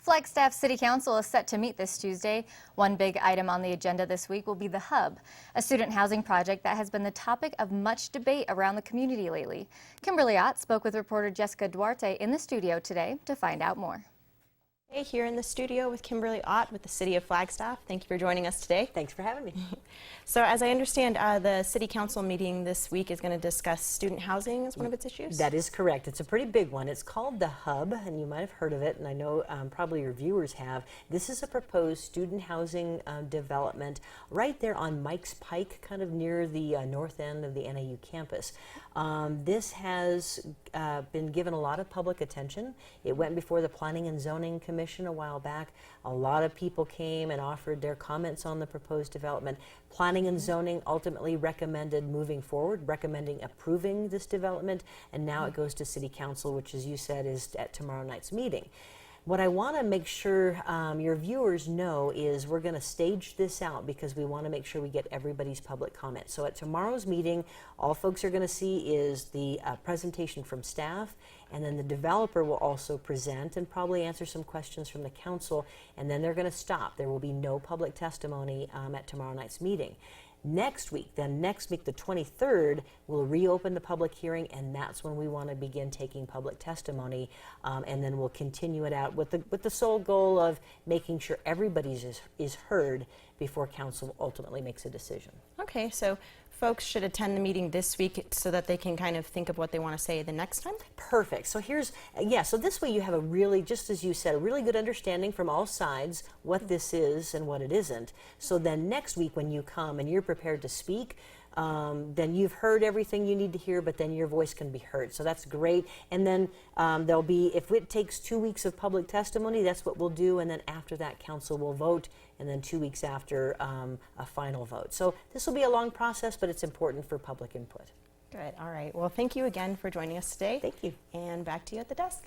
Flagstaff City Council is set to meet this Tuesday. One big item on the agenda this week will be the Hub, a student housing project that has been the topic of much debate around the community lately. Kimberly Ott spoke with reporter Jessica Duarte in the studio today to find out more. Hey, here in the studio with Kimberly Ott with the City of Flagstaff. Thank you for joining us today. Thanks for having me. So as I understand, the City Council meeting this week is going to discuss student housing as one of its issues? That is correct. It's a pretty big one. It's called the Hub, and you might have heard of it, and I know probably your viewers have. This is a proposed student housing development right there on Mikes Pike, kind of near the north end of the NAU campus. This has been given a lot of public attention. It went before the Planning and Zoning Commission a while back. A lot of people came and offered their comments on the proposed development. Planning and Zoning ultimately recommended moving forward, recommending approving this development, and now it goes to City Council, which, as you said, is at tomorrow night's meeting. What I want to make sure your viewers know is we're going to stage this out because we want to make sure we get everybody's public comment. So at tomorrow's meeting, all folks are going to see is the presentation from staff, and then the developer will also present and probably answer some questions from the council, and then they're going to stop. There will be no public testimony at tomorrow night's meeting. Next week, the 23rd, we'll reopen the public hearing, and that's when we want to begin taking public testimony, and then we'll continue it out with the sole goal of making sure everybody's is heard before council ultimately makes a decision. Okay, so folks should attend the meeting this week so that they can kind of think of what they want to say the next time? Perfect. So here's, so this way you have a really, just as you said, a really good understanding from all sides what this is and what it isn't. So then next week when you come and you're prepared to speak, then you've heard everything you need to hear, but then your voice can be heard. So that's great. And then there'll be, if it takes 2 weeks of public testimony, that's what we'll do. And then after that, council will vote. And then 2 weeks after, a final vote. So this will be a long process, but it's important for public input. Good. All right. Well, thank you again for joining us today. Thank you. And back to you at the desk.